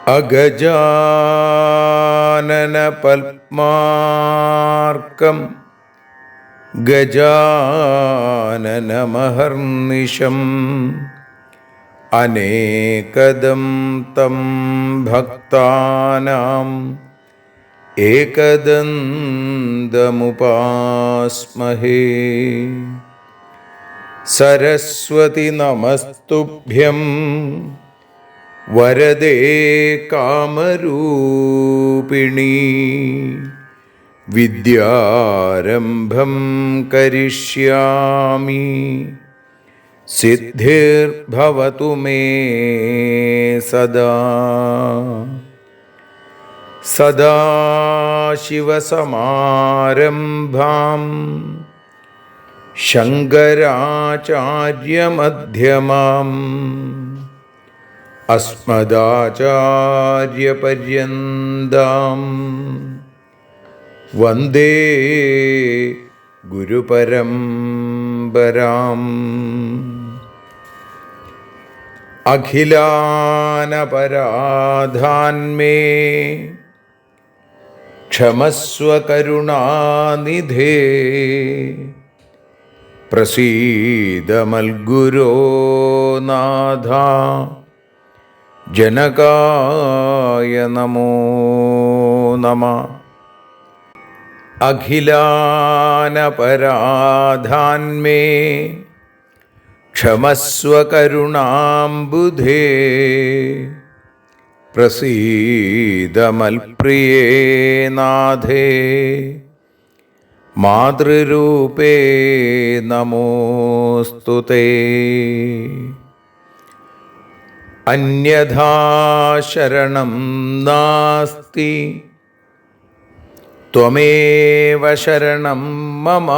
അഗജാനന പത്മാർക്കം ഗജാനനമഹർനിശം അനേകദം തം ഭക്താനാം ഏകദന്തമുപാസ്മഹേ. സരസ്വതി നമസ്തുഭ്യം വരദേ കാമരൂപിണീ. വിദ്യാരംഭം കരിഷ്യാമി സിദ്ധിർഭവതു മേ സദാ. സദാശിവസമാരംഭാം ശങ്കരാചാര്യമധ്യമാം അസ്മദാചാര്യപര്യന്താം വന്ദേ ഗുരുപരമ്പരാം. അഖിലാനപരാധാന്മേ ക്ഷമസ്വ കരുണാനിധേ. പ്രസീദ മൽഗുരോ നാഥ ജനകായ നമോ നമഃ. അഖിലാനപരാധാന്മേ ക്ഷമസ്വ കരുണാംബുധേ. പ്രസീദ മൽപ്രിയേ നാഥേ മാതൃരൂപേ നമോസ്തുതേ. അന്യഥാ ശരണം നാസ്തി ത്വമേവ ശരണം മമ.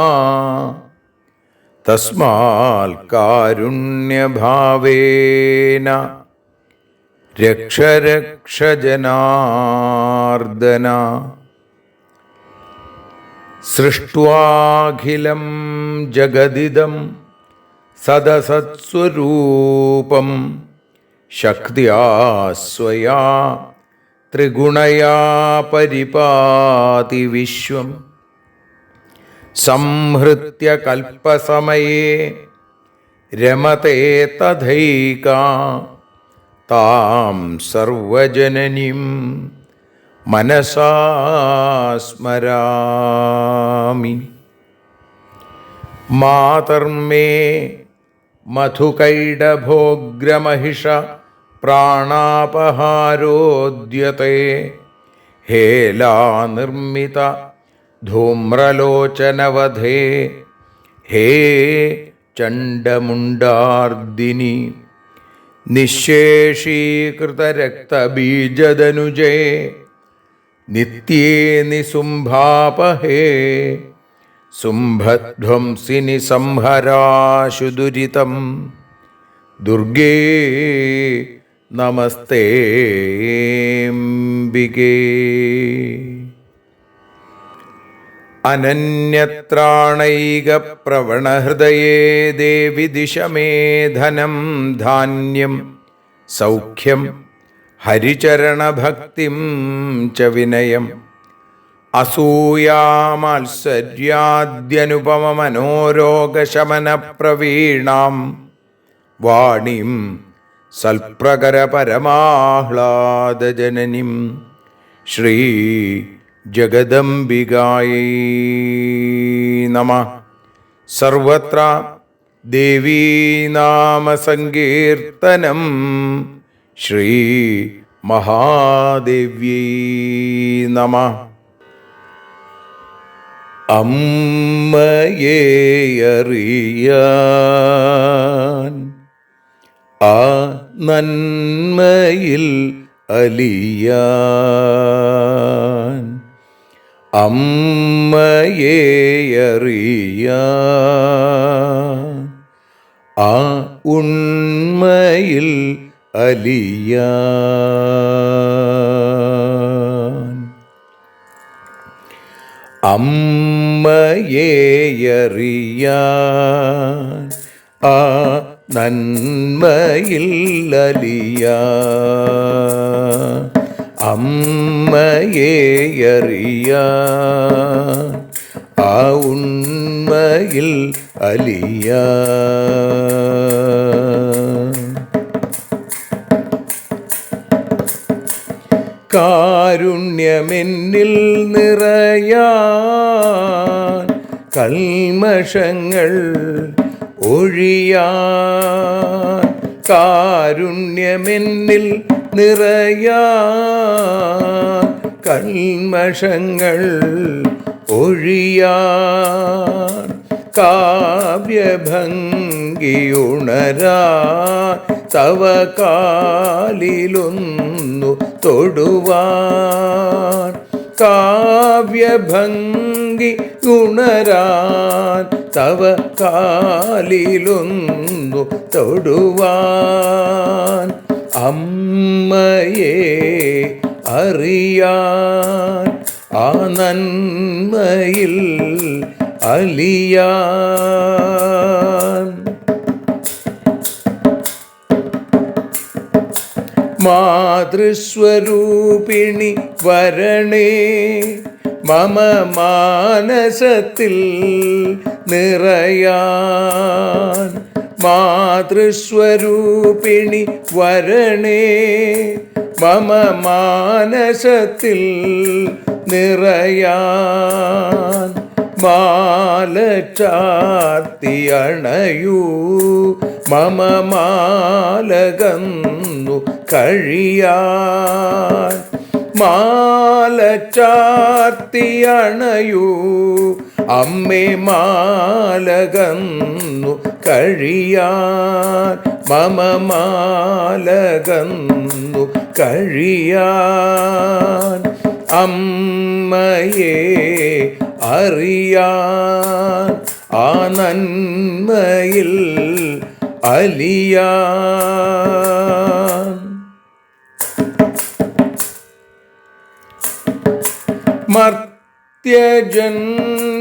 തസ്മാൽ കാരുണ്യഭാവേന രക്ഷ രക്ഷ ജനാർദ്ദന. സൃഷ്ട്വാഖിലം ജഗദിദം സദസത്സ്വരൂപം ശക്തിയാ സ്വയാ ത്രിഗുണയാ പരിപാതി വിശ്വം. സംഹൃത്യ കൽപ്പസമയേ രമതേ തഥൈകാ. താം സർവജനനീം മനസാ സ്മരാമി. മാതർമേ മധുകൈടഭോഗ്രമഹിഷ പ്രാണാപഹാരോദ്യത്തെ. ഹേലാനിർമ്മിത ധൂമ്രലോചനവധേ. ഹേ ചണ്ഡമുണ്ഡാർദിനി. നിശേഷീകൃതരക്തബീജദനുജേ നിത്യേ നിസുംഭാപഹേ. സുംഭധ്വംസിനി സംഹരാശു ദുരിതം. ദുർഗേ നമസ്തേംബികേ. അനന്യത്രാണൈകപ്രവണഹൃദയേ ദേവി ദിശ മേ ധനം ധാന്യം സൗഖ്യം ഹരിചരണഭക്തിം ച വിനയം. അസൂയാമാത്സര്യാദ്യനുപമമനോരോഗശമനപ്രവീണാം വാണീം സൽപ്രകരപരമാഹ്ലാദജനനീം ശ്രീ ജഗദംബികായൈ നമഃ. സർവത്ര ദേവീനാമസങ്കീർത്തനം ശ്രീ മഹാദേവ്യൈ നമഃ. അമ്മയെ അറിയാൻ ആ നന്മയിൽ അലിയാൻ, അമ്മയെ അറിയാൻ ആ ഉണ്മയിൽ അലിയാൻ, അമ്മയെ അറിയാൻ ആ നന്മയിൽ അലിയാൻ, അമ്മയെ അറിയാൻ ആ ഉണ്മയിൽ അലിയാൻ. കാരുണ്യമെന്നിൽ നിറയാൻ, കൽമഷങ്ങൾ ഒഴിയാൻ, കാരുണ്യമെന്നിൽ നിറയാൻ, കൽമഷങ്ങൾ ഒഴിയാൻ, കാവ്യഭംഗിയുണരാൻ തവ കാലിലൊന്നു തൊടുവാൻ, കാവ്യഭംഗി ഉണരാൻ തവ കാലിലൊന്നു തൊടുവാൻ, അമ്മയെ അറിയാൻ ആ നന്മയിൽ അലിയാൻ. മാതൃസ്വരൂപിണി വരണേ മമ മാനസത്തിൽ നിറയാൻ, മാതൃസ്വരൂപിണി വരണേ മമ മാനസത്തിൽ നിറയാൻ, മാല ചാർത്തി അണയൂ മമ മാലകന്നു കഴിയാൻ, മാല ചാർത്തി അണയൂ അമ്മേ മാലകന്നു കഴിയാൻ, മമ മാലകന്നു കഴിയാൻ, അമ്മയെ അറിയാൻ ആ നന്മയിൽ അലിയാൻ.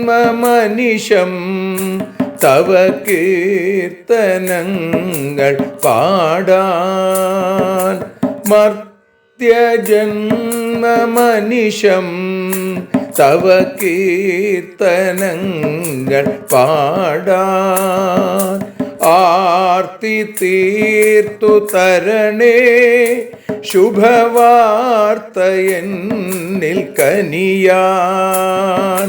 മർത്യജന്മമനിശം തവ കീർത്തനങ്ങൾ പാടാൻ, മർത്യജന്മമനിശം തവ കീർത്തനങ്ങൾ പാടാൻ, ആർത്തി തീർത്തു തരണേ ശുഭവാർത്തയെന്നിൽ കനിയാൻ,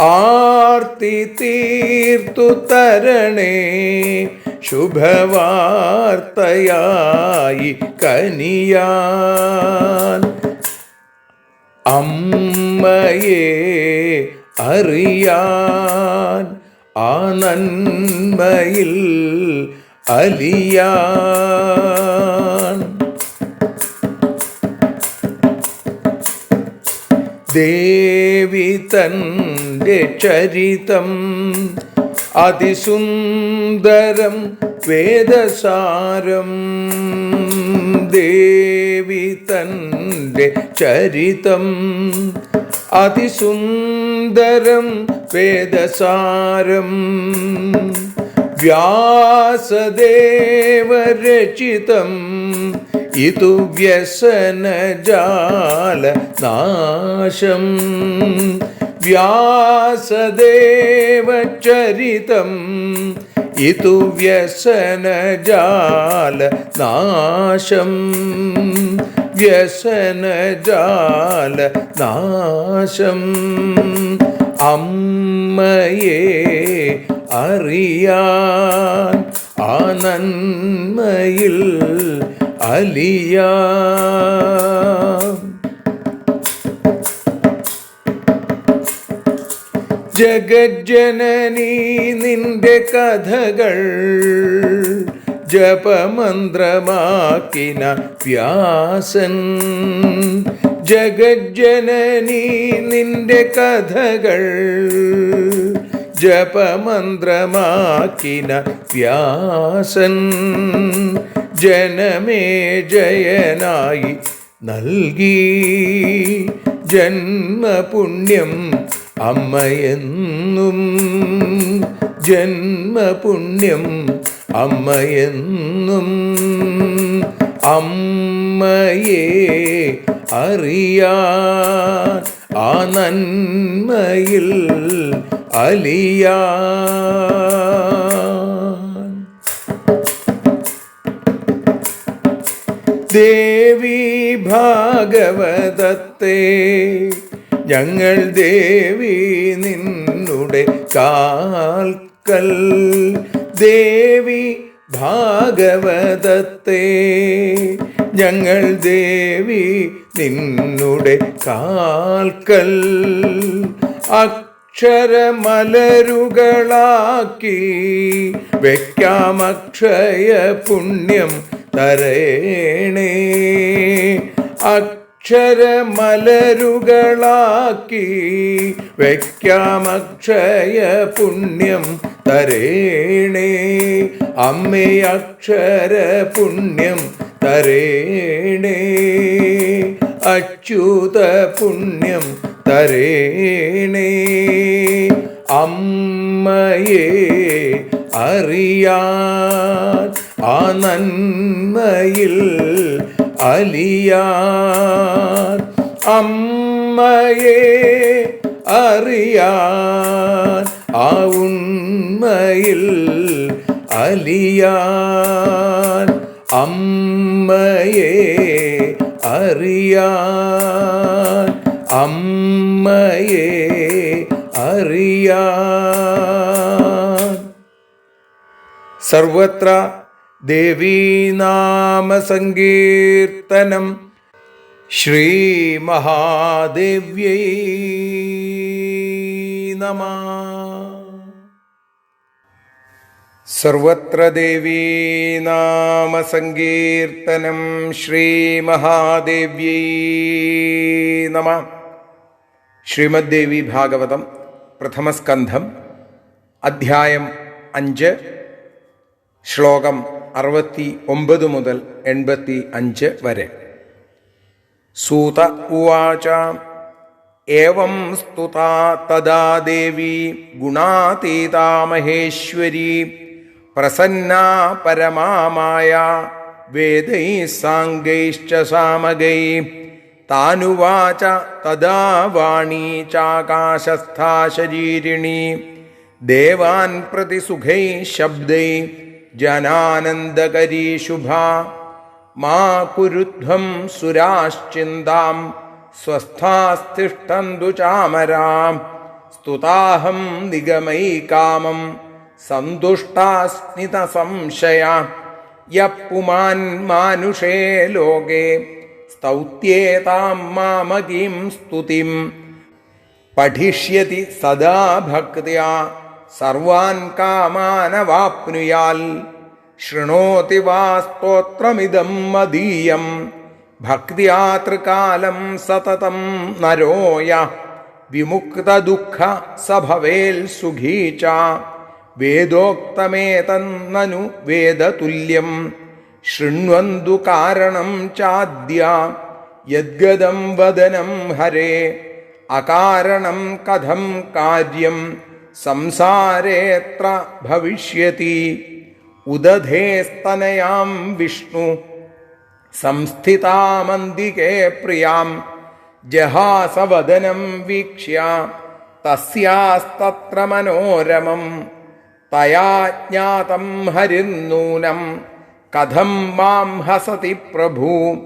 ആർത്തി തീർത്തു തരണേ ശുഭവാർത്തയായി കനിയാൻ, അമ്മയെ അറിയാൻ ആ നന്മയിൽ അലിയാൻ. ദേവി തൻ്റെ ചരിതം അതിസുന്ദരം വേദസാരം, ദേവി തൻ്റെ ചരിതം അതിസുന്ദരം വേദസാരം, വ്യാസദേവരചിതം ഇതു വ്യസനജാല നാശം, വ്യാസദേവചരിതം ഇതു വ്യസനജാല നാശം, വ്യസനജാല നാശം, അമ്മയെ അറിയാൻ ആ നന്മയിൽ അലിയാൻ. ജഗജ്ജനനീ നിന്റെ കഥകൾ ജപമന്ത്രമാക്കിന വ്യാസൻ. ജഗജ്ജനനീ നിന്റെ കഥകൾ ജപമന്ത്രമാക്കിന വ്യാസൻ. ജനമേ ജയനായി നൽകി ജന്മപുണ്യം അമ്മയെന്നും. ജന്മപുണ്യം അമ്മയെന്നും. അമ്മയെ അറിയാൻ ആ നന്മയിൽ അലിയാൻ. ദേവി ഭാഗവതത്തെ ഞങ്ങൾ ദേവി നിന്നുടെ കാൽക്കൽ. ദേവി ഭാഗവതത്തെ ഞങ്ങൾ ദേവി നിന്നുടെ കാൽക്കൽ. അക്ഷരമലരുകളാക്കി വയ്ക്കാം അക്ഷയ പുണ്യം തരേണേ. അക്ഷരമലരുകളാക്കി വയ്ക്കാം അക്ഷയ പുണ്യം തരേണേ. അമ്മേ അക്ഷര പുണ്യം തരേണേ. അച്യുത പുണ്യം തരേണേ. അമ്മയെ അറിയാൻ ആ നന്മയിൽ അലിയാൻ. അമ്മയെ അറിയാൻ ആ ഉണ്മയിൽ അലിയാൻ. അമ്മയെ അറിയാൻ. അമ്മയെ അറിയാൻ. സർവത്ര ദേവീനാമസങ്കീർത്തനം. ശ്രീ മഹാദേവ്യൈ നമഃ. സർവത്ര ദേവീനാമസങ്കീർത്തനം. ശ്രീ മഹാദേവ്യൈ നമഃ. ശ്രീമദ്ദേവി ഭാഗവതം പ്രഥമസ്കന്ധം അധ്യായം 5 ശ്ലോകം 69 മുതൽ 85 വരെ. സൂത ഉവാച ഏവം സ്തുതാ തദാ ദേവി ഗുണാതീതാ മഹേശ്വരി പ്രസന്നാ പരമാമായ വേദൈഃ സാംഗൈശ്ച സാമഗൈഃ. താനുവാച തദാ വാണീ ചാകാശസ്ഥാ ശരീരിണി ദേവാൻ പ്രതി സുഖൈഃ ശബ്ദൈഃ ജനാനന്ദകരീ ശുഭാ. മാ കുരുധ്വം സുരാശ്ചിന്താം സ്വസ്ഥാസ്തിഷ്ഠന്തു ചാമരാം. സ്തുതാഹം നിഗമൈകാമം സന്തുഷ്ടാസ്മിത സംശയ. യഃ പുമാൻ മാനുഷേ ലോകേ സ്തൗത്യേതാം മാമകീം സ്തുതിം. പഠിഷ്യതി സദാ ഭക്ത്യാ സർവാൻ കാമാനവാപ്നുയാൽ. ശൃണോതി വാ സ്തോത്രമിദം മദീയം ഭക്ത്യാ ത്രികാലം സതതം നരോയ. വിമുക്തദുഃഖ സ ഭവേൽ സുഖീ ച. വേദോക്തമേതന്നനു വേദതുല്യം. ശൃണ്വന്തു കാരണം ചാദ്യ യദ്ഗദം വദനം ഹരേ. അകാരണം കഥം കാര്യം സംസാരേത്ര ഭവിഷ്യതി. ഉദധേസ്തനയാം വിഷ്ണു സംസ്ഥിതാമന്തികേ പ്രിയാം. ജഹാസവദനം വീക്ഷ്യ തസ്യാസ്തത്ര മനോരമം. തയാ ജ്ഞാതം ഹരിർനൂനം കഥം മാം ഹസതി പ്രഭു.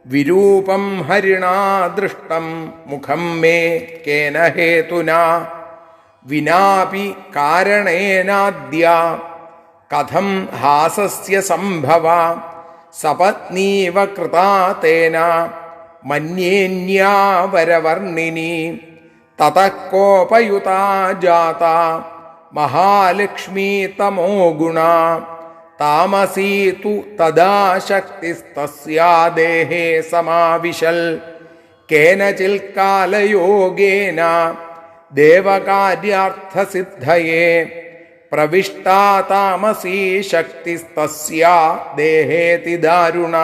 വിരൂപം ഹരിണാ ദൃഷ്ടം മുഖം മേ കേന ഹേതുനാ. വിനാപി കാരണേനാദ്യ കഥം ഹാസസ്യ സംഭവ. സപത്നീവ കൃതാ തേന മന്യേന്യാ വരവർണിനി. തതഃ കോപയുതാ ജാത മഹാലക്ഷ്മീ തമോ ഗുണ താമസീ തു തദാ ശക്തിസ്തസ്യാ ദേഹേ സമാവിശൽ കേനചിൽ കാലയോഗേന ദേവകാര്യാർത്ഥസിദ്ധയേ പ്രവിഷ്ടാ താമസീ ശക്തിസ്തസ്യാ ദേഹേതി ദാരുണ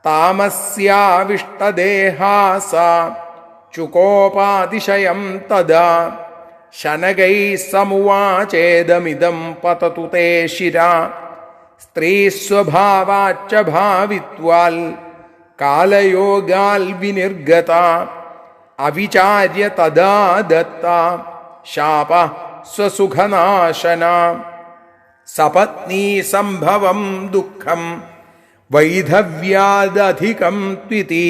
താമസ്യാവിഷ്ടദേഹാ സാ ചുകോപാതിശയം തദാ ശനകൈ സമുവാചേദമിദം പതതു തേ ശിരാ സ്ത്രീസ്വഭാവാച്ച ഭാവിത്വാൽ കാലയോഗാൽ വിനിർഗത അവിചാര്യ തദാ ദത്ത ശാപ സ്വസുഖനാശന സപത്നീ സംഭവം ദുഃഖം വൈധവ്യാദധികം ത്വിതി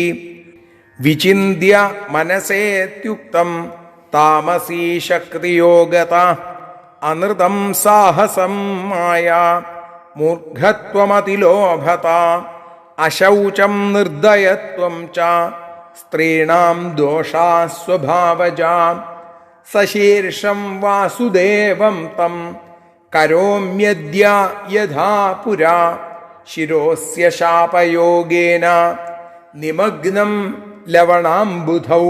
വിചിന്യ മനസേത്യുക്തം താമസീ ശക്തിയോഗത അനൃതം സാഹസം മായാ മൂർഖത്വമതിലോഭത അശൗചം നിർദയത്വം ച സ്ത്രീണാം ദോഷാ സ്വഭാവജാ സശീർഷം വാസുദേവം തം കരോമ്യദ്യ യഥാ പുരാ ശിരോസ്യ ശാപയോഗേന നിമഗ്നം ലവണാംബുധൗ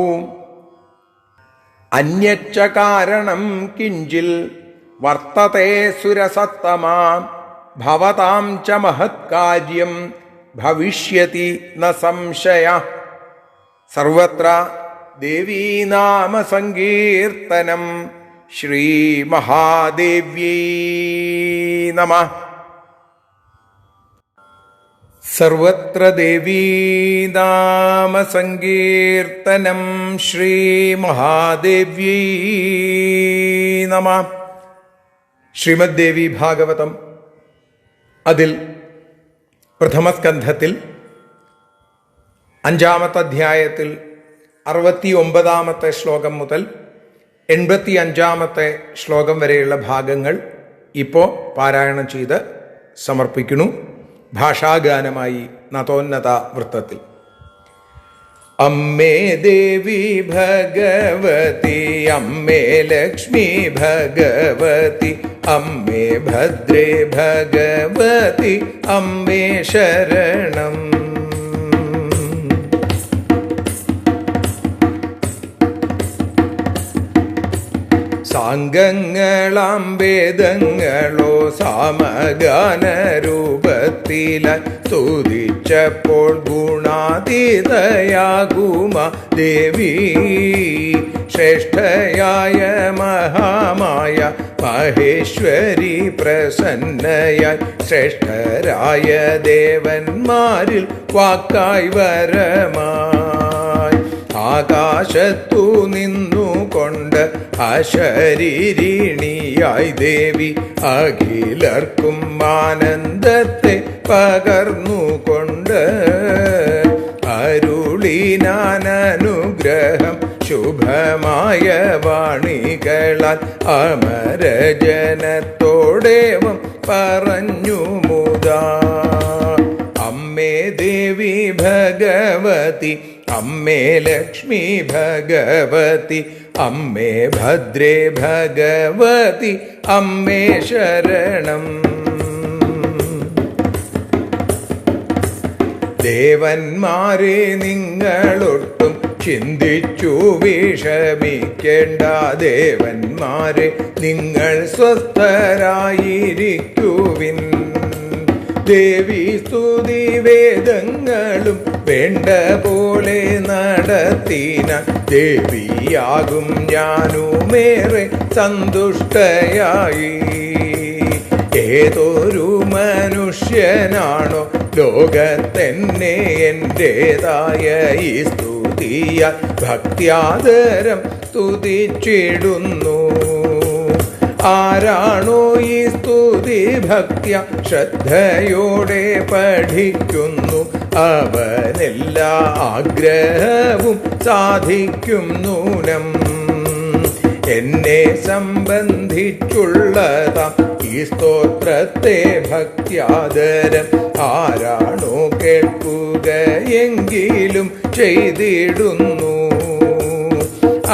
അന്യച്ച കാരണം കിഞ്ചിൽ വർത്തത്തെ സുരസത്തമാ ഭവതാം ച മഹത്കാര്യം ഭവിഷ്യതി ന സംശയ. സർവത്ര ദേവീനാമ സങ്കീർത്തനം. ശ്രീ മഹാദേവ്യൈ നമഃ. സർവത്ര ദേവീനാമ സങ്കീർത്തനം. ശ്രീ മഹാദേവ്യൈ നമഃ. ശ്രീമദ് ദേവി ഭാഗവതം അതിൽ പ്രഥമസ്കന്ധത്തിൽ 5-ാമത്തെ അധ്യായത്തിൽ 69-ാമത്തെ ശ്ലോകം മുതൽ 85-ാമത്തെ ശ്ലോകം വരെയുള്ള ഭാഗങ്ങൾ ഇപ്പോൾ പാരായണം ചെയ്ത് സമർപ്പിക്കുന്നു. ഭാഷാഗാനമായി നതോന്നത വൃത്തത്തിൽ. അമ്മേ ദേവി ഭഗവതി, അമ്മേ ലക്ഷ്മി ഭഗവതി, അമ്മേ ഭദ്രേ ഭഗവതി, അമ്മേ ശരണം. സാംഗങ്ങളാം വേദങ്ങളോ സാമഗാനരൂപത്തിലായി സ്തുതിച്ചപ്പോൾ ഗുണാതീതയാകുമ ദേവി. ശ്രേഷ്ഠയായ മഹാമായ മഹേശ്വരി പ്രസന്നയായി ശ്രേഷ്ഠരായ ദേവന്മാരിൽ വാക്കായി വരമായി ആകാശത്തു നിന്നുകൊണ്ട് അശരീരിണിയായി ദേവി അഖിലർക്കും ആനന്ദത്തെ പകർന്നുകൊണ്ട് അരുളിനാനുഗ്രഹം ശുഭമായ വാണികളാൽ അമരജനത്തോടേവം പറഞ്ഞു മുതാ. അമ്മേ ദേവി ഭഗവതി, അമ്മേ ലക്ഷ്മി ഭഗവതി, അമ്മേ ഭദ്രേ ഭഗവതി, അമ്മേ ശരണം. ദേവന്മാരെ നിങ്ങളൊട്ടും ചിന്തിച്ചു വിഷമിക്കേണ്ട. ദേവന്മാരെ നിങ്ങൾ സ്വസ്ഥരായിരിക്കുവിൻ. ദേവി സ്തുതി വേദങ്ങളും വേണ്ട പോലെ നടത്തിന. ദേവിയാകും ഞാനുമേറെ സന്തുഷ്ടയായി. ഏതൊരു മനുഷ്യനാണോ ലോകത്തെന്നെ എന്റേതായ ഈ സ്തുതിയാൽ ഭക്ത്യാദരം സ്തുതിച്ചിടുന്നു. ആരാണോ ഈ സ്തുതി ഭക്ത്യ ശ്രദ്ധയോടെ പഠിക്കുന്നു അവനെല്ലാ ആഗ്രഹവും സാധിക്കും നൂനം. എന്നെ സംബന്ധിച്ചുള്ളതാം ഈ സ്തോത്രത്തെ ഭക്ത്യാദരം ആരാണോ കേൾക്കുകയെങ്കിലും ചെയ്തിടുന്നു.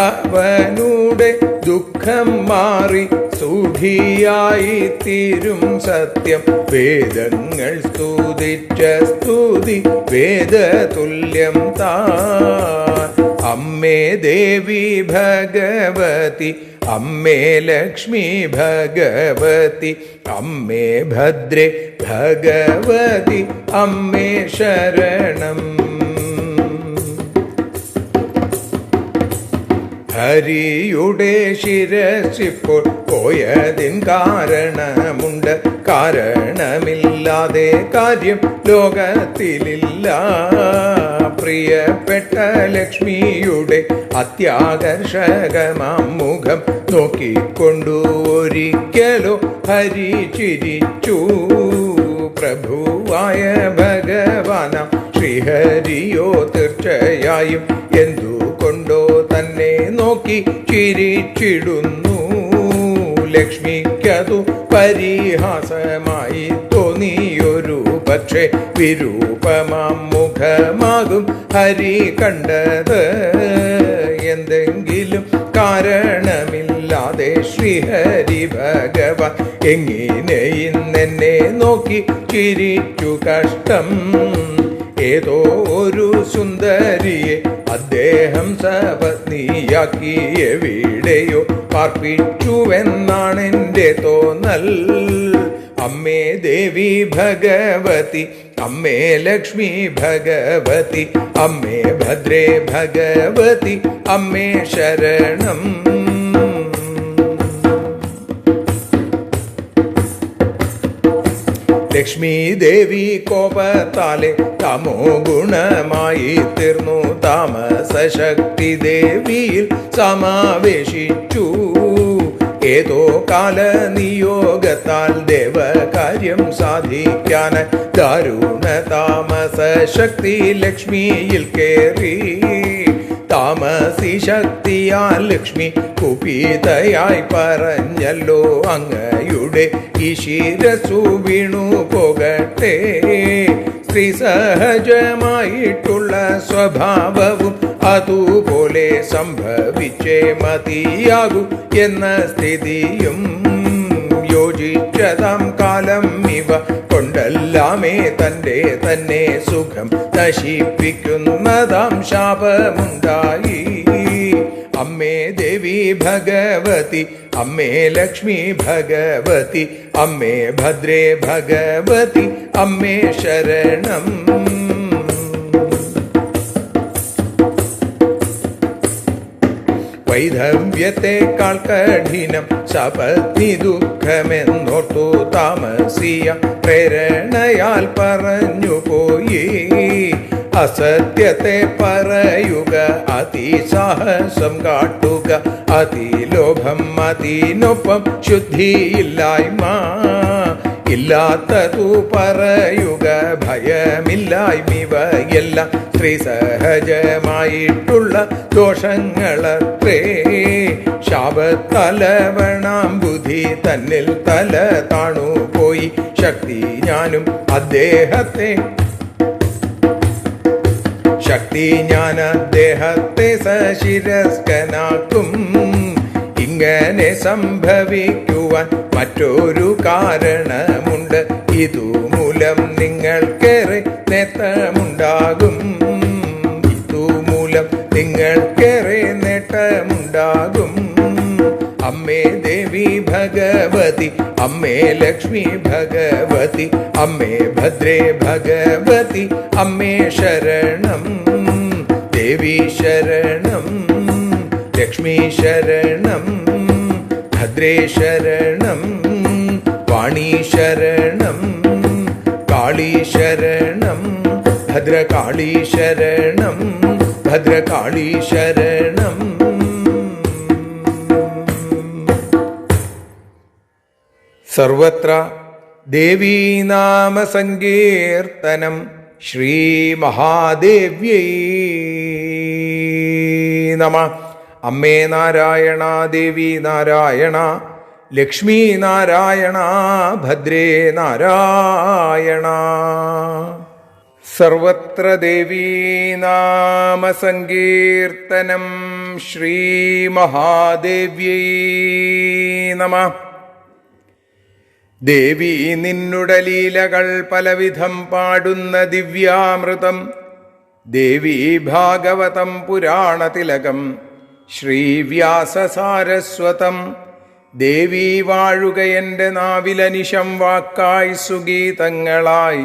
അവനുടെ ദുഃഖം മാറി സുഖിയായി തീരും സത്യം. വേദങ്ങൾ സ്തുതിച്ച സ്തുതി വേദതുല്യം താൻ. അമ്മേ ദേവി ഭഗവതി, അമ്മേ ലക്ഷ്മി ഭഗവതി, അമ്മേ ഭദ്രേ ഭഗവതി, അമ്മേ ശരണം. ഹരിയുടെ ശിരസിപ്പോൾ പോയതിൻ കാരണമുണ്ട്. കാരണമില്ലാതെ കാര്യം ലോകത്തിലില്ല. പ്രിയപ്പെട്ട ലക്ഷ്മിയുടെ അത്യാകർഷകമാം മുഖം നോക്കിക്കൊണ്ടു ഒരിക്കലോ ഹരി ചിരിച്ചു. പ്രഭുവായ ഭഗവാനാം ശ്രീഹരിയോ തീർച്ചയായും എന്തുകൊണ്ടോ തന്നെ നോക്കി ചിരിച്ചിടുന്നു. ലക്ഷ്മിക്കതു പരിഹാസമായി തോന്നിയൊരു പക്ഷേ വിരൂപമാം മുഖമാകും ഹരി കണ്ടത്. എന്തെങ്കിലും കാരണമില്ലാതെ ശ്രീഹരി ഭഗവാൻ എങ്ങനെ ഇന്നെന്നെ നോക്കി ചിരിച്ചു കഷ്ടം. ഏതോ ഒരു സുന്ദരിയെ അദ്ദേഹം സപത്നിയാക്കി എവിടെയോ പാർപ്പിച്ചുവെന്നാണെന്റെ തോന്നൽ. അമ്മേ ദേവി ഭഗവതി, അമ്മേ ലക്ഷ്മി ഭഗവതി, അമ്മേ ഭദ്രേ ഭഗവതി, അമ്മേ ശരണം. ലക്ഷ്മി ദേവി കോപത്താലെ തമോ ഗുണമായി തീർന്നു. താമസശക്തി ദേവിയിൽ സമാവേശിച്ചു. ഏതോ കാല നിയോഗത്താൽ ദേവകാര്യം സാധിക്കാനായി ദാരുണ താമസശക്തി ലക്ഷ്മിയിൽ കേറി. താമസി ശക്തിയാൽ ലക്ഷ്മി കുപിതയായി പറഞ്ഞല്ലോ, അങ്ങയുടെ ഈ ശിരസ്സു വീണു പോകട്ടെ. സ്ത്രീ സഹജമായിട്ടുള്ള സ്വഭാവവും അതുപോലെ സംഭവിച്ചേ മതിയാകൂ എന്ന സ്ഥിതിയും യോജിച്ചതാം കാലം ഇവ കൊണ്ടല്ലാമേ തൻ്റെ തന്നെ സുഖം നശിപ്പിക്കുന്നതാം ശാപമുണ്ടായി. അമ്മേ ദേവി ഭഗവതി, അമ്മേ ലക്ഷ്മി ഭഗവതി, അമ്മേ ഭദ്രേ ഭഗവതി, അമ്മേ ശരണം. വൈധവ്യത്തെക്കാൾ കഠിനം സപത്നി ദുഃഖമെന്നോർത്തു താമസിയ പ്രേരണയാൽ പറഞ്ഞു പോയി. അസത്യത്തെ പറയുക, അതിസാഹസം കാട്ടുക, അതിലോഭം, അതിനൊപ്പം ശുദ്ധിയില്ലായ്മ. ഇല്ലാത്തതു പറയുക, ഭയമില്ലായ്മിവയെല്ലാം സ്ത്രീ സഹജമായിട്ടുള്ള ദോഷങ്ങളത്രേ. ശാപത്തലവണാം ബുദ്ധി തന്നിൽ തല താണു പോയി. ശക്തി ഞാനും അദ്ദേഹത്തെ സശിരസ്കനാക്കും. ഇങ്ങനെ സംഭവിക്കുവാൻ മറ്റൊരു കാരണമുണ്ട്. ഇതുമൂലം നിങ്ങൾക്കേറെ നേട്ടമുണ്ടാകും. ഇതുമൂലം നിങ്ങൾക്കേറെ നേട്ടമുണ്ടാകും. അമ്മേ ദേവി ഭഗവതി, അമ്മേ ലക്ഷ്മി ഭഗവതി, അമ്മേ ഭദ്രേ ഭഗവതി, അമ്മേ ശരണം. ദേവി ശരണം, ലക്ഷ്മി ശരണം, ഭദ്രേ ശരണം, വാണി ശരണം, കാളി ശരണം, ഭദ്രകാളി ശരണം, ഭദ്രകാളി ശരണം. സർവത്ര ദേവീനാമസങ്കീർത്തനം. ശ്രീ മഹാദേവ്യൈ നമഃ. അമ്മേ നാരായണ, ദേവി നാരായണ, ലക്ഷ്മി നാരായണ, ഭദ്രേ നാരായണ. സർവത്ര ദേവീനാമസങ്കീർത്തനം. ശ്രീമഹാദേവ്യൈ നമഃ. ദേവി നിന്നുടെ ലീലകൾ പലവിധം പാടുന്ന ദിവ്യാമൃതം, ദേവി ഭാഗവതം പുരാണതിലകം ശ്രീവ്യാസസാരസ്വതം. ദേവി വാഴുകയെൻ്റെ നാവിലനിശം വാക്കായി സുഗീതങ്ങളായി,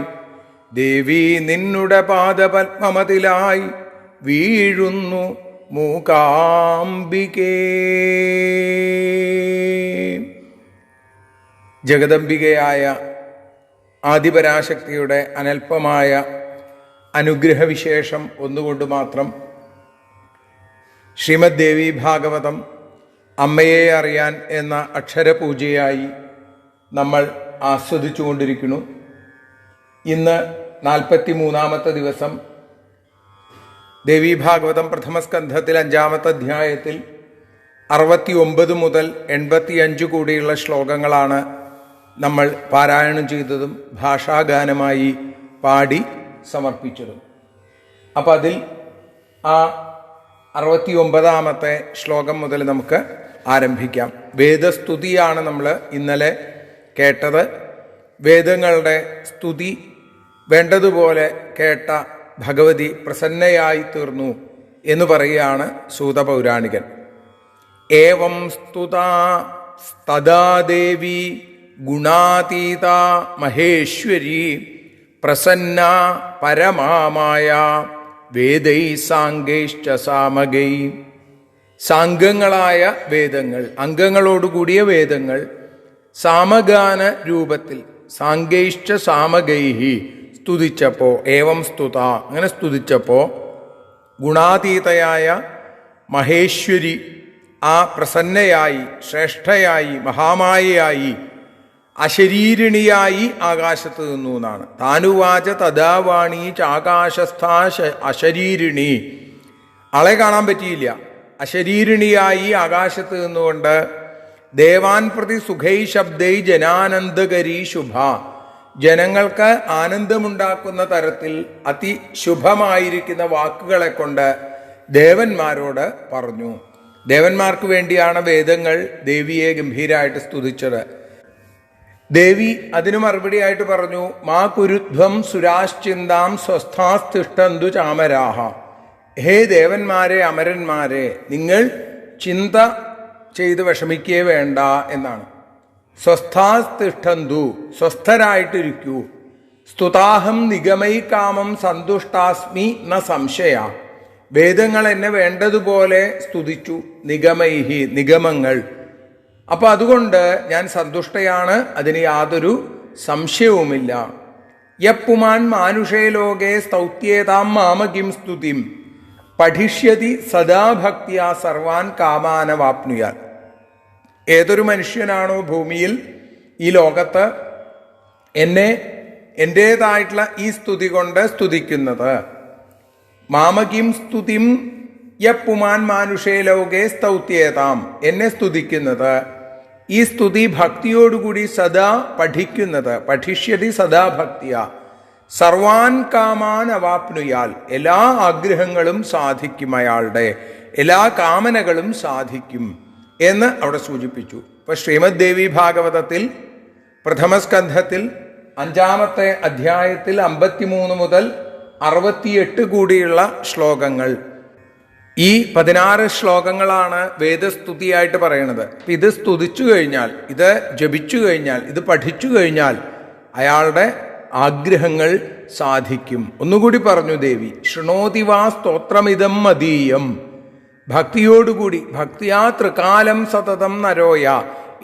ദേവി നിന്നുടെ പാദപത്മമതിലായി വീഴുന്നു മൂകാംബികേ. ജഗദംബികയായ ആദിപരാശക്തിയുടെ അനൽപമായ അനുഗ്രഹവിശേഷം ഒന്നുകൊണ്ട് മാത്രം ശ്രീമദ് ദേവി ഭാഗവതം അമ്മയെ അറിയാൻ എന്ന അക്ഷരപൂജയായി നമ്മൾ ആസ്വദിച്ചുകൊണ്ടിരിക്കുന്നു. ഇന്ന് 43-ാമത്തെ ദിവസം. ദേവി ഭാഗവതം പ്രഥമസ്കന്ധത്തിൽ 5-ാമത്തെ അധ്യായത്തിൽ 69 മുതൽ 85 കൂടിയുള്ള ശ്ലോകങ്ങളാണ് നമ്മൾ പാരായണം ചെയ്തതും ഭാഷാഗാനമായി പാടി സമർപ്പിച്ചതും. അപ്പം അതിൽ ആ 69-ാമത്തെ ശ്ലോകം മുതൽ നമുക്ക് ആരംഭിക്കാം. വേദസ്തുതിയാണ് നമ്മൾ ഇന്നലെ കേട്ടത്. വേദങ്ങളുടെ സ്തുതി വേണ്ടതുപോലെ കേട്ട ഭഗവതി പ്രസന്നയായി തീർന്നു എന്ന് പറയുകയാണ് സൂതപൗരാണികൻ. ഏവം സ്തുതാ സ്തദാ ദേവി ഗുണാതീത മഹേശ്വരി പ്രസന്ന പരമാമായ വേദൈ സാംഗൈശ്ച സാമഗൈ. സാംഗങ്ങളായ വേദങ്ങൾ, അംഗങ്ങളോടുകൂടിയ വേദങ്ങൾ സാമഗാന രൂപത്തിൽ സാംഗൈശ്ച സാമഗൈഹി സ്തുതിച്ചപ്പോൾ, ഏവം സ്തുത അങ്ങനെ സ്തുതിച്ചപ്പോൾ ഗുണാതീതയായ മഹേശ്വരി ആ പ്രസന്നയായി ശ്രേഷ്ഠയായി മഹാമായയായി അശരീരിണിയായി ആകാശത്ത് നിന്നു എന്നാണ്. താനുവാച തഥാവാണി ചാകാശസ്ഥാ അശരീരിണി. ആളെ കാണാൻ പറ്റിയില്ല. അശരീരിണിയായി ആകാശത്ത് നിന്നുകൊണ്ട് ദേവാൻ പ്രതി സുഖൈ ശബ്ദൈ ജനാനന്ദകരീ ശുഭ. ജനങ്ങൾക്ക് ആനന്ദമുണ്ടാക്കുന്ന തരത്തിൽ അതിശുഭമായിരിക്കുന്ന വാക്കുകളെ കൊണ്ട് ദേവന്മാരോട് പറഞ്ഞു. ദേവന്മാർക്ക് വേണ്ടിയാണ് വേദങ്ങൾ ദേവിയെ ഗംഭീരമായിട്ട് സ്തുതിച്ചത്. ദേവി അതിനു മറുപടിയായിട്ട് പറഞ്ഞു, മാ കുരുധ്വം സുരാശ്ചിന്താം സ്വസ്ഥാസ്തിഷ്ഠന്തു ചാമരാഹ. ഹേ ദേവന്മാരെ, അമരന്മാരെ, നിങ്ങൾ ചിന്ത ചെയ്ത് വിഷമിക്കേ വേണ്ട എന്നാണ്. സ്വസ്ഥാസ്തിഷ്ഠന്തു, സ്വസ്ഥരായിട്ടിരിക്കൂ. സ്തുതാഹം നിഗമൈ കാമം സന്തുഷ്ടാസ്മി ന സംശയ. വേദങ്ങൾ എന്നെ വേണ്ടതുപോലെ സ്തുതിച്ചു. നിഗമൈഹി, നിഗമങ്ങൾ. അപ്പൊ അതുകൊണ്ട് ഞാൻ സന്തുഷ്ടയാണ്, അതിന് യാതൊരു സംശയവുമില്ല. യപ്പുമാൻ മാനുഷേ ലോകേ സ്തൗത്യേതാം മാമകിം സ്തുതിം പഠിഷ്യതി സദാഭക്തിയാ സർവാൻ കാമാനവാപ്നുയാൽ. ഏതൊരു മനുഷ്യനാണോ ഭൂമിയിൽ ഈ ലോകത്ത് എന്നെ എൻ്റേതായിട്ടുള്ള ഈ സ്തുതി കൊണ്ട് സ്തുതിക്കുന്നത്, മാമകിം സ്തുതിം യപ്പുമാൻ മാനുഷേ ലോകേ സ്തൗത്യേതാം, എന്നെ സ്തുതിക്കുന്നത്, ഈ സ്തുതി ഭക്തിയോടുകൂടി സദാ പഠിക്കുന്നത്, പഠിഷ്യതി സദാ ഭക്തിയ സർവാൻ കാമാൻ അവാപ്നുയാൽ, എല്ലാ ആഗ്രഹങ്ങളും സാധിക്കും, അയാളുടെ എല്ലാ കാമനകളും സാധിക്കും എന്ന് അവിടെ സൂചിപ്പിച്ചു. ഇപ്പൊ ശ്രീമദ് ദേവി ഭാഗവതത്തിൽ പ്രഥമസ്കന്ധത്തിൽ 5-ാമത്തെ അധ്യായത്തിൽ 53 മുതൽ 68 കൂടിയുള്ള ശ്ലോകങ്ങൾ, ഈ 16 ശ്ലോകങ്ങളാണ് വേദസ്തുതിയായിട്ട് പറയണത്. ഇത് സ്തുതിച്ചു കഴിഞ്ഞാൽ, ഇത് ജപിച്ചു കഴിഞ്ഞാൽ, ഇത് പഠിച്ചു കഴിഞ്ഞാൽ അയാളുടെ ആഗ്രഹങ്ങൾ സാധിക്കും. ഒന്നുകൂടി പറഞ്ഞു ദേവി, ശൃണോതിവാ സ്തോത്രമിതം മദീയം. ഭക്തിയോടുകൂടി, ഭക്തിയാ ത്രികാലം സതതം നരോയ.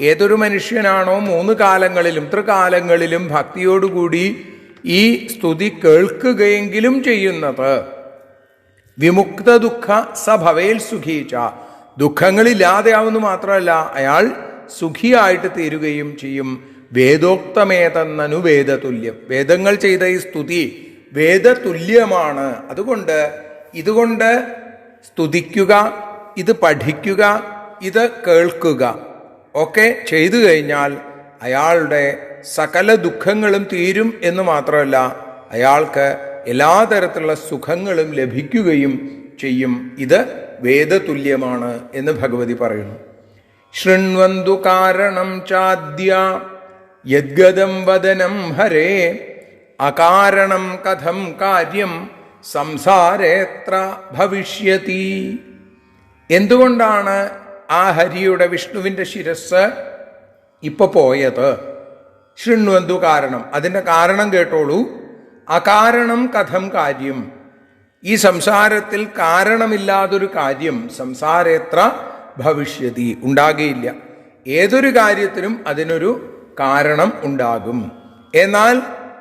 ഏതൊരു മനുഷ്യനാണോ 3 കാലങ്ങളിലും ത്രികാലങ്ങളിലും ഭക്തിയോടുകൂടി ഈ സ്തുതി കേൾക്കുകയെങ്കിലും ചെയ്യുന്നത്, വിമുക്ത ദുഃഖ സ ഭവേൽ സുഖീച്ച. ദുഃഖങ്ങളില്ലാതെയാവുന്നു മാത്രമല്ല, അയാൾ സുഖിയായിട്ട് തീരുകയും ചെയ്യും. വേദോക്തമേതെന്നനു വേദതുല്യം. വേദങ്ങൾ ചെയ്ത ഈ സ്തുതി വേദതുല്യമാണ്. അതുകൊണ്ട് ഇതുകൊണ്ട് സ്തുതിക്കുക, ഇത് പഠിക്കുക, ഇത് കേൾക്കുക ഒക്കെ ചെയ്തു കഴിഞ്ഞാൽ അയാളുടെ സകല ദുഃഖങ്ങളും തീരും എന്ന് മാത്രമല്ല, അയാൾക്ക് എല്ലാ തരത്തിലുള്ള സുഖങ്ങളും ലഭിക്കുകയും ചെയ്യും. ഇത് വേദതുല്യമാണ് എന്ന് ഭഗവതി പറയുന്നു. ശൃണ്വന്തു കാരണം ചാദ്യ യദ്ഗതം വദനം ഹരേ അകാരണം കഥം കാര്യം സംസാരേത്ര ഭവിഷ്യതി. എന്തുകൊണ്ടാണ് ആ ഹരിയുടെ വിഷ്ണുവിൻ്റെ ശിരസ് ഇപ്പൊ പോയത്? ശൃണ്വന്തു കാരണം, അതിൻ്റെ കാരണം കേട്ടോളൂ. അകാരണം കഥം കാര്യം, ഈ സംസാരത്തിൽ കാരണമില്ലാതൊരു കാര്യം സംസാരേത്ര ഭവിഷ്യതി, ഉണ്ടാകുകയില്ല. ഏതൊരു കാര്യത്തിനും അതിനൊരു കാരണം ഉണ്ടാകും. എന്നാൽ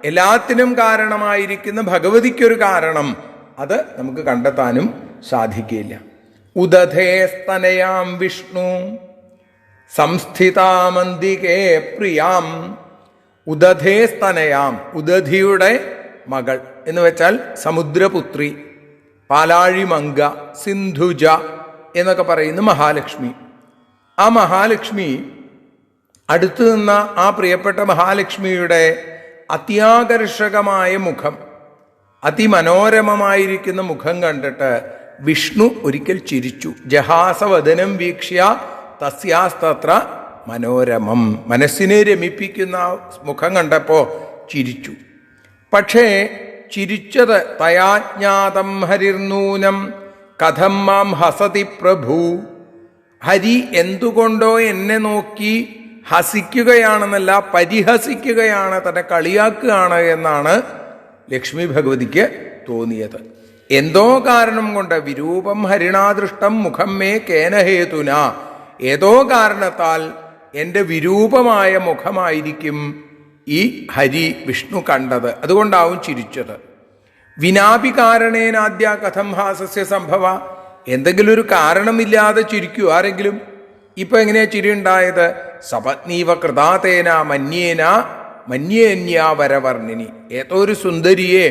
എല്ലാത്തിനും കാരണമായിരിക്കുന്ന ഭഗവതിക്കൊരു കാരണം അത് നമുക്ക് കണ്ടെത്താനും സാധിക്കില്ല. ഉദധേ സ്തനയാം വിഷ്ണു സംസ്ഥിതാമന്തികേ പ്രിയാം. ഉദധേ സ്തനയാം, ഉദധിയുടെ മകൾ എന്ന് വെച്ചാൽ സമുദ്രപുത്രി, പാലാഴിമങ്ക, സിന്ധുജ എന്നൊക്കെ പറയുന്ന മഹാലക്ഷ്മി. ആ മഹാലക്ഷ്മി, അടുത്തു നിന്ന ആ പ്രിയപ്പെട്ട മഹാലക്ഷ്മിയുടെ അത്യാകർഷകമായ മുഖം, അതിമനോരമമായിരിക്കുന്ന മുഖം കണ്ടിട്ട് വിഷ്ണു ഒരിക്കൽ ചിരിച്ചു. ജഹാസവദനം വീക്ഷ്യ തസ്യാസ്തത്ര മനോരമം. മനസ്സിനെ രമിപ്പിക്കുന്ന മുഖം കണ്ടപ്പോൾ ചിരിച്ചു. പക്ഷേ ചിരിച്ചത് തയാജ്ഞാതം ഹരിർനൂനം കഥം മാം ഹസതി പ്രഭു. ഹരി എന്തുകൊണ്ടോ എന്നെ നോക്കി ഹസിക്കുകയാണെന്നല്ല, പരിഹസിക്കുകയാണ്, തന്നെ കളിയാക്കുകയാണ് എന്നാണ് ലക്ഷ്മി ഭഗവതിക്ക് തോന്നിയത്. എന്തോ കാരണം കൊണ്ട് വിരൂപം ഹരിണാദൃഷ്ടം മുഖം മേ കേനഹേതുന, ഏതോ കാരണത്താൽ എൻ്റെ വിരൂപമായ മുഖമായിരിക്കും ഈ ഹരി വിഷ്ണു കണ്ടത്, അതുകൊണ്ടാവും ചിരിച്ചത്. വിനാപി കാരണേനാദ്യ കഥം ഹാസസ്യ സംഭവ. എന്തെങ്കിലും ഒരു കാരണമില്ലാതെ ചിരിക്കൂ ആരെങ്കിലും? ഇപ്പൊ എങ്ങനെയാ ചിരി ഉണ്ടായത്? സപത്നീവ കൃതാതേന മന്യേന മന്യേന്യാ വരവർണിനി. ഏതോ ഒരു സുന്ദരിയെ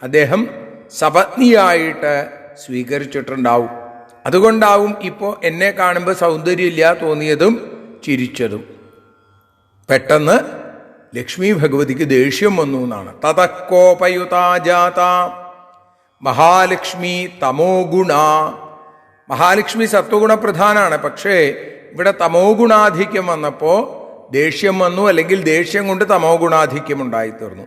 അദ്ദേഹം സപത്നിയായിട്ട് സ്വീകരിച്ചിട്ടുണ്ടാവും. അതുകൊണ്ടാവും ഇപ്പോൾ എന്നെ കാണുമ്പോൾ സൗന്ദര്യമില്ല തോന്നിയതും ചിരിച്ചതും. പെട്ടെന്ന് ലക്ഷ്മി ഭഗവതിക്ക് ദേഷ്യം വന്നു എന്നാണ്. തതക്കോപയുതാജാത മഹാലക്ഷ്മി തമോ ഗുണ. മഹാലക്ഷ്മി സത്വഗുണപ്രധാനാണ്, പക്ഷേ ഇവിടെ തമോ ഗുണാധിക്യം വന്നപ്പോൾ ദേഷ്യം വന്നു, അല്ലെങ്കിൽ ദേഷ്യം കൊണ്ട് തമോ ഗുണാധിക്യം ഉണ്ടായിത്തീർന്നു.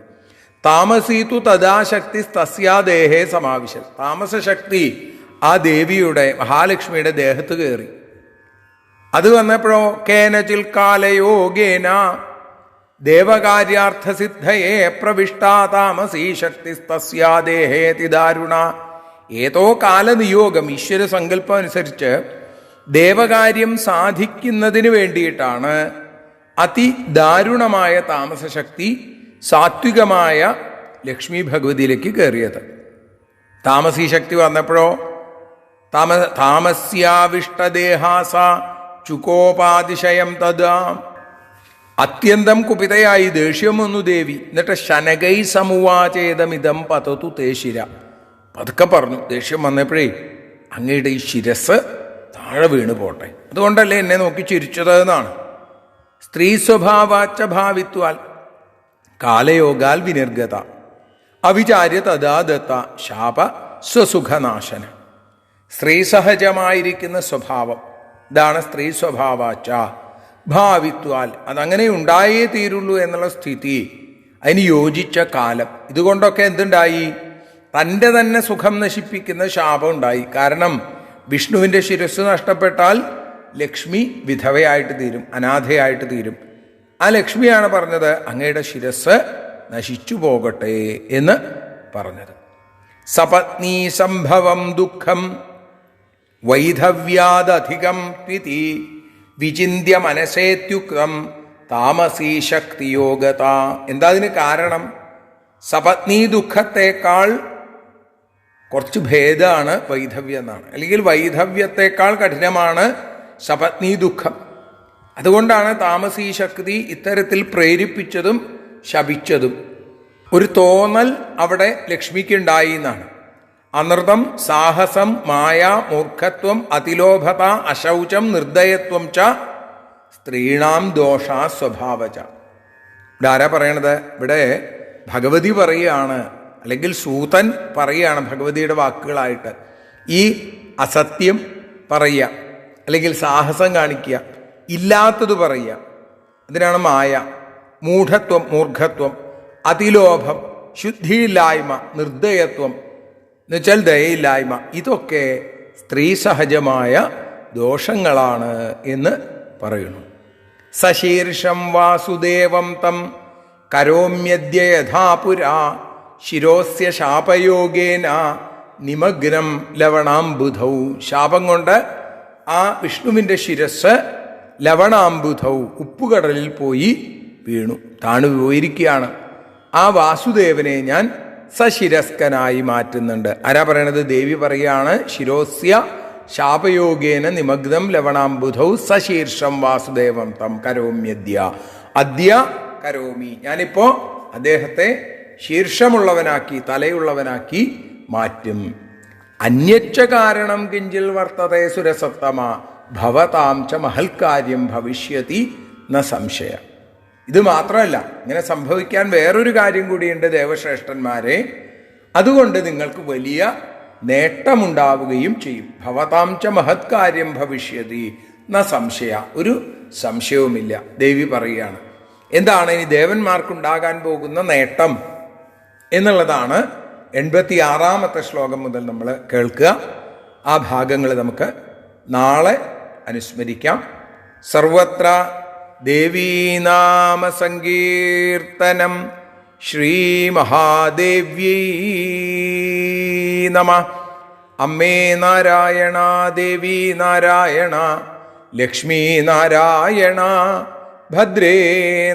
താമസീതു തഥാശക്തി തസ്യാദേഹേ സമാവിശൽ. താമസശക്തി ആ ദേവിയുടെ, മഹാലക്ഷ്മിയുടെ ദേഹത്ത് കയറി. അത് വന്നപ്പോഴോ കേനചിൽ കാലയോഗേന ദേവകാര്യാർത്ഥസിദ്ധയേ പ്രവിഷ്ടാ താമസീ ശക്തി തസ്യാദേഹേതി ദാരുണ. ഏതോ കാലനിയോഗം, ഈശ്വര സങ്കല്പം അനുസരിച്ച് ദേവകാര്യം സാധിക്കുന്നതിന് വേണ്ടിയിട്ടാണ് അതിദാരുണമായ താമസശക്തി സാത്വികമായ ലക്ഷ്മി ഭഗവതിയിലേക്ക് കയറിയത്. താമസീ ശക്തി വന്നപ്പോഴോ താമസ്യാവിഷ്ടദേഹാസ ചുകോപാതിശയം തഥാ. അത്യന്തം കുപിതയായി ദേഷ്യം വന്നു ദേവി. എന്നിട്ട് ശനകൈ സമുവാചേതമിതം പതതു തേശിര. പതുക്കെ പറഞ്ഞു, ദേഷ്യം വന്നപ്പോഴേ അങ്ങയുടെ ഈ ശിരസ് താഴെ വീണ് പോട്ടെ, അതുകൊണ്ടല്ലേ എന്നെ നോക്കി ചിരിച്ചത് എന്നാണ്. സ്ത്രീ സ്വഭാവാച്ച ഭാവിത്വാൽ കാലയോഗാൽ വിനിർഗത അവിചാര്യ തഥാ ദത്ത ശാപ സ്വസുഖനാശന. സ്ത്രീ സഹജമായിരിക്കുന്ന സ്വഭാവം, ഇതാണ് സ്ത്രീ സ്വഭാവാച്ച ഭാവിത്വാൽ, അതങ്ങനെ ഉണ്ടായേ തീരുള്ളൂ എന്നുള്ള സ്ഥിതി, അതിന് യോജിച്ച കാലം. ഇതുകൊണ്ടൊക്കെ എന്തുണ്ടായി? തൻ്റെ തന്നെ സുഖം നശിപ്പിക്കുന്ന ശാപം ഉണ്ടായി. കാരണം വിഷ്ണുവിൻ്റെ ശിരസ് നഷ്ടപ്പെട്ടാൽ ലക്ഷ്മി വിധവയായിട്ട് തീരും, അനാഥയായിട്ട് തീരും. ആ ലക്ഷ്മിയാണ് പറഞ്ഞത് അങ്ങയുടെ ശിരസ് നശിച്ചു പോകട്ടെ എന്ന് പറഞ്ഞത്. സപത്നീ സംഭവം ദുഃഖം വൈധവ്യാദധികം ത്വിതി വിചിന്യ മനസേത്യുക്തം താമസീ ശക്തിയോഗത. എന്താ അതിന് കാരണം? സപത്നീ ദുഃഖത്തേക്കാൾ കുറച്ച് ഭേദമാണ് വൈധവ്യം എന്നാണ്, അല്ലെങ്കിൽ വൈധവ്യത്തെക്കാൾ കഠിനമാണ് സപത്നീ ദുഃഖം. അതുകൊണ്ടാണ് താമസീ ശക്തി ഇത്തരത്തിൽ പ്രേരിപ്പിച്ചതും ശപിച്ചതും. ഒരു തോന്നൽ അവിടെ ലക്ഷ്മിക്ക് ഉണ്ടായി എന്നാണ്. അനൃതം, സാഹസം, മായ, മൂർഖത്വം, അതിലോഭത, അശൗചം, നിർദ്ദയത്വം ച സ്ത്രീണാം ദോഷാ സ്വഭാവച. ഇവിടെ ആരാ പറയണത്? ഇവിടെ ഭഗവതി പറയുകയാണ്, അല്ലെങ്കിൽ സൂതൻ പറയുകയാണ് ഭഗവതിയുടെ വാക്കുകളായിട്ട്. ഈ അസത്യം പറയുക, അല്ലെങ്കിൽ സാഹസം കാണിക്കുക, ഇല്ലാത്തത് പറയുക. അതിനാണ് മായ. മൂഢത്വം, മൂർഖത്വം, അതിലോഭം, ശുദ്ധിയില്ലായ്മ, നിർദ്ദയത്വം എന്നുവെച്ചാൽ ദയയില്ലായ്മ. ഇതൊക്കെ സ്ത്രീ സഹജമായ ദോഷങ്ങളാണ് എന്ന് പറയുന്നു. സശീർഷം വാസുദേവം തം കരോമ്യദ്യ യഥാപുരാ ശിരോസ്യ ശാപയോഗേന നിമഗ്നം ലവണാംബുധൗ. ശാപം കൊണ്ട് ആ വിഷ്ണുവിൻ്റെ ശിരസ് ലവണാംബുധൗ ഉപ്പുകടലിൽ പോയി വീണു, താണു പോയിരിക്കുകയാണ്. ആ വാസുദേവനെ ഞാൻ സശിരസ്കനായി മാറ്റുന്നുണ്ട്. ആരാ പറയണത്? ദേവി പറയാണ്, ശിരോസ്യ ശാപയോഗേന നിമഗ്നം ലവണാംബുധൗ സശീർഷം വാസുദേവം തം കരോമ്യദ്യ. അദ്യ കരോമി, ഞാനിപ്പോ അദ്ദേഹത്തെ ശീർഷമുള്ളവനാക്കി, തലയുള്ളവനാക്കി മാറ്റും. അന്യച്ച കാരണം കിഞ്ചിൽ വർത്തതേ സുരസത്തമ ഭവതാം ച മഹൽക്കാര്യം ഭവിഷ്യതി ന സംശയ. ഇത് മാത്രമല്ല, ഇങ്ങനെ സംഭവിക്കാൻ വേറൊരു കാര്യം കൂടിയുണ്ട് ദേവശ്രേഷ്ഠന്മാരെ. അതുകൊണ്ട് നിങ്ങൾക്ക് വലിയ നേട്ടമുണ്ടാവുകയും ചെയ്യും. ഭവതാം ച മഹത്കാര്യം ഭവിഷ്യതി ന സംശയ. ഒരു സംശയവുമില്ല. ദേവി പറയുകയാണ്. എന്താണ് ഇനി ദേവന്മാർക്കുണ്ടാകാൻ പോകുന്ന നേട്ടം എന്നുള്ളതാണ് 86-ാമത്തെ ശ്ലോകം മുതൽ നമ്മൾ കേൾക്കുക. ആ ഭാഗങ്ങൾ നമുക്ക് നാളെ അനുസ്മരിക്കാം. സർവത്ര ദേവീനാമ സങ്കീർത്തനം. ശ്രീ മഹാദേവ്യൈ നമഃ. അമ്മേ നാരായണ, ദേവി നാരായണ, ലക്ഷ്മീ നാരായണ, ഭദ്രേ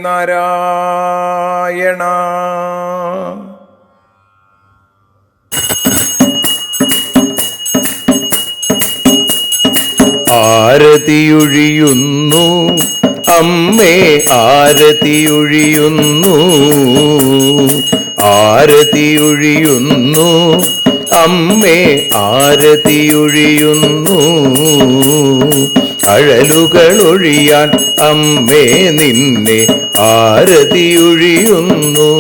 നാരായണ. ആരതിയൊഴിയുന്നു അമ്മേ, ആരതിയൊഴിയുന്നു, ആരതിയൊഴിയുന്നു അമ്മേ, ആരതിയൊഴിയുന്നു. അഴലുകളൊഴിയാൻ അമ്മേ നിന്നെ ആരതിയൊഴിയുന്നു.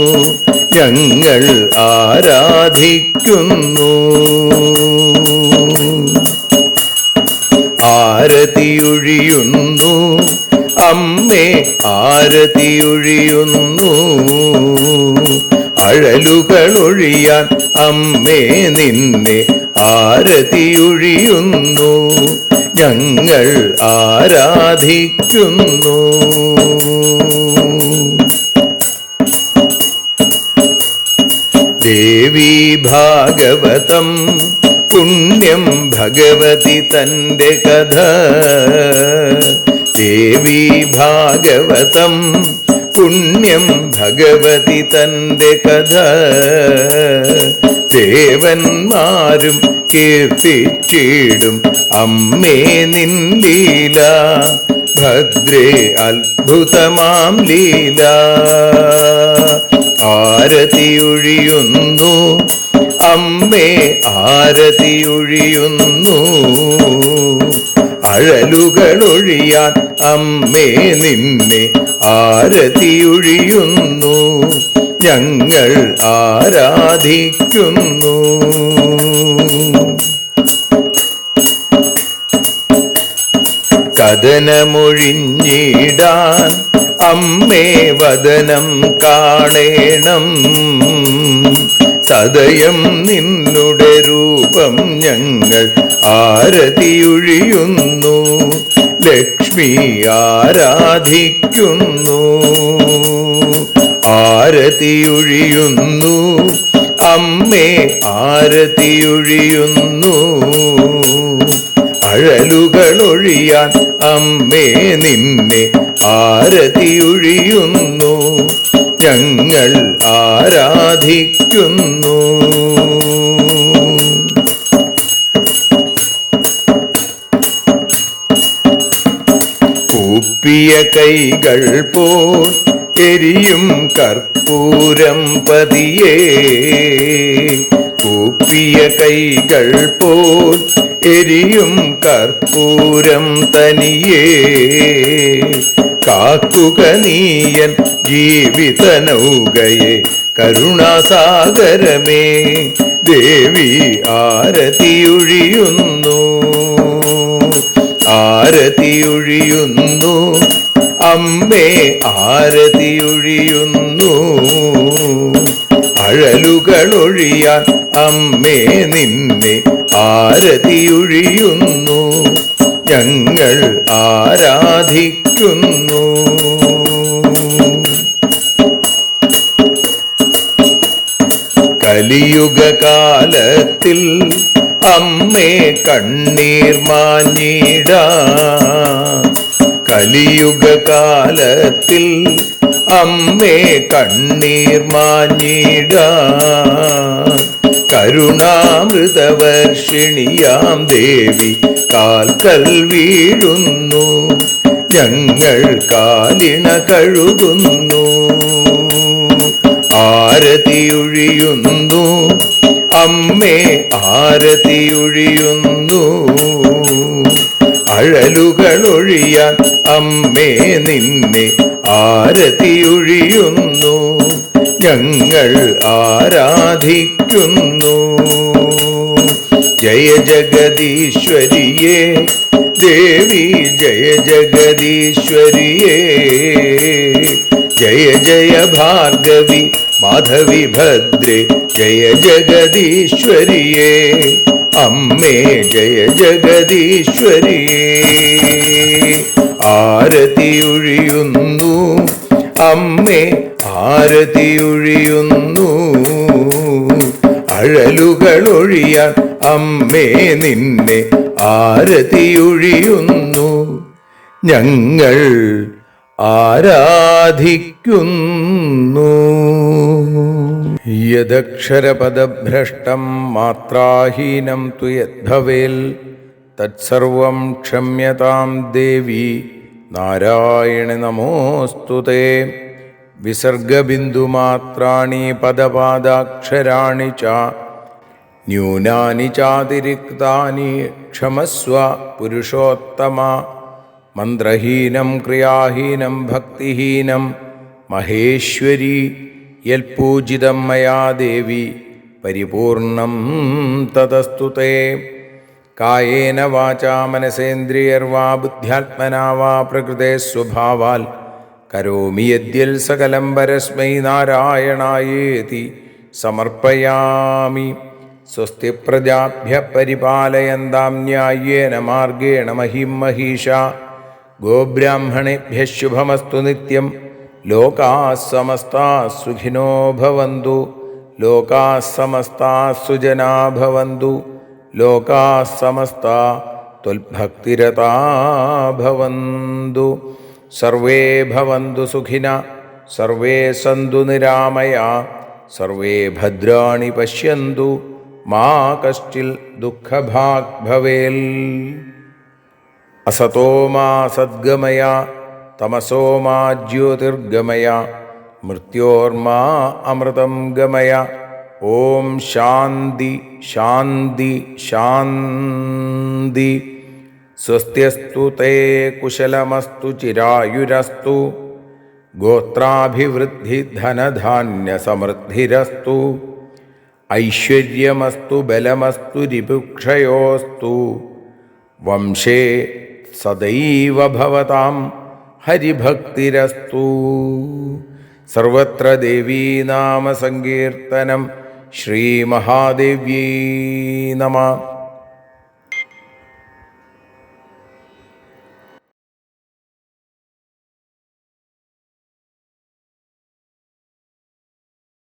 ഞങ്ങൾ ആരാധിക്കുന്നു. ആരതിയൊഴിയുന്നു അമ്മേ, ആരതിയൊഴിയുന്നു. അഴലുകളൊഴിയാൻ അമ്മേ നിന്നെ ആരതിയൊഴിയുന്നു. ഞങ്ങൾ ആരാധിക്കുന്നു. ദേവി ഭാഗവതം പുണ്യം ഭഗവതി തന്റെ കഥ. ദേവി ഭാഗവതം പുണ്യം ഭഗവതി തന്റെ കഥ. ദേവന്മാരും കീർത്തിച്ചിടും അമ്മേ നിൻ ലീല. ഭദ്രേ അത്ഭുതമാം ലീല. ആരതിയൊഴിയുന്നു അമ്മേ, ആരതിയൊഴിയുന്നു. അഴലുകളൊഴിയാൻ അമ്മേ നിന്നെ ആരതിയൊഴിയുന്നു. ഞങ്ങൾ ആരാധിക്കുന്നു. കഥനമൊഴിഞ്ഞിടാൻ അമ്മേ വദനം കാണേണം. സദയം നിന്നുടെ രൂപം ഞങ്ങൾ ആരതിയൊഴിയുന്നു. ലക്ഷ്മി ആരാധിക്കുന്നു. ആരതിയൊഴിയുന്നു അമ്മേ, ആരതിയൊഴിയുന്നു. അഴലുകളൊഴിയാൻ അമ്മേ നിന്നെ ആരതിയൊഴിയുന്നു. ഞങ്ങൾ ആരാധിക്കുന്നു. കൂപ്പിയ കൈകൾ പോൽ എരിയും കർപ്പൂരം പതിയേ. കൂപ്പിയ കൈകൾ പോൽ എരിയും കർപ്പൂരം തനിയേ. കാക്കുക നീയൻ ജീവിത നൗകയെ കരുണാസാഗരമേ ദേവി ആരതിയൊഴിയുന്നു ആരതിയൊഴിയുന്നു അമ്മേ ആരതിയൊഴിയുന്നു അഴലുകളൊഴിയാൻ അമ്മേ നിന്നെ ആരതിയൊഴിയുന്നു ഞങ്ങൾ ആരാധിക്കുന്നു കലിയുഗകാലത്തിൽ അമ്മേ കണ്ണീർ മാഞ്ഞിടാൻ കലിയുഗകാലത്തിൽ അമ്മേ കണ്ണീർ മാഞ്ഞിടാൻ കരുണാമൃതവർഷിണിയാം ദേവി കാൽക്കൽ വീഴുന്നു ഞങ്ങൾ കാലിണ കഴുകുന്നു ആരതിയൊഴിയുന്നു അമ്മേ ആരതിയൊഴിയുന്നു അഴലുകളൊഴിയാൻ അമ്മേ നിന്നെ ആരതിയൊഴിയുന്നു ഞങ്ങൾ ആരാധിക്കുന്നു ജയ ജഗദീശ്വരിയേ ദേവി ജയ ജഗദീശ്വരിയേ ജയ ജയ ഭാർഗവി മാധവി ഭദ്രേ ജയ ജഗദീശ്വരിയേ അമ്മേ ജയ ജഗദീശ്വരിയേ ആരതിയൊഴിയുന്നു അമ്മേ ആരതിയൊഴിയുന്നു അഴലുകളൊഴിയാൻ അമ്മേ നിന്നെ ആരതിയൊഴിയുന്നു ഞങ്ങൾ ആരാധിക്കുന്നു യദക്ഷരപദഭ്രഷ്ടം മാത്രാഹീനം തു യദ്ഭവേൽ തത്സർവം ക്ഷമ്യതാം ദേവി നാരായണ നമോസ്തുതേ വിസർഗബിന്ദുമാത്രാണി പദപാദാക്ഷരാണി ച ന്യൂനാനി ചാതിരിക്താനി ക്ഷമസ്വ പുരുഷോത്തമ മന്ത്രഹീനം ക്രിയാഹീനം ഭക്തിഹീനം മഹേശ്വരി യൽപൂജിതം മയാ ദേവി പരിപൂർണം തതസ്തു തേ കായേന വാചാ മനസേന്ദ്രിയർവാ ബുദ്ധ്യാത്മനാ വാ പ്രകൃതേ സ്വഭാവാൽ കരോമി യദ്യൽ സകലം പരസ്മൈ നാരായണായേതി സമർപ്പയാമി. സ്വസ്തി പ്രജാഭ്യഃ പരിപാലയന്താം ന്യായേന മാർഗേണ മഹിം മഹീഷാ. ഗോബ്രാഹ്മണേഭ്യഃ ശുഭമസ്തു നിത്യം. ലോകാഃ സമസ്താഃ സുഖിനോ ഭവന്തു. ലോകാഃ സമസ്താഃ സുജനാ ഭവന്തു. ലോകാഃ സമസ്താഃ ത്വൽഭക്തിരതാ ഭവന്തു. സർവേ ഭവന്തു സുഖിനഃ. സർവേ സന്തു നിരാമയാഃ. സർവേ ഭദ്രാണി പശ്യന്തു. മാ കശ്ചിൽ ദുഃഖഭാഗ് ഭവേൽ. അസതോ മാ സദ്ഗമയ. തമസോ മാ ജ്യോതിർഗമയ. മൃത്യോർമാ അമൃതം ഗമയ. ഓം ശാന്തി ശാന്തി ശാന്തി. സ്വസ്ത്യസ്തു തേ കുശലമസ്തു ചിരായുരസ്തു. ഗോത്രാഭിവൃദ്ധി ധനധാന്യ സമൃദ്ധിരസ്തു. ഐശ്വര്യമസ്തു ബലമസ്തു രിപുക്ഷയോസ്തു. വംശേ സദൈവ ഭവതാം ഹരിഭക്തിരസ്തു. സർവത്ര ദേവീനാമസങ്കീർത്തനം. ശ്രീമഹാദേവ്യൈ നമഃ.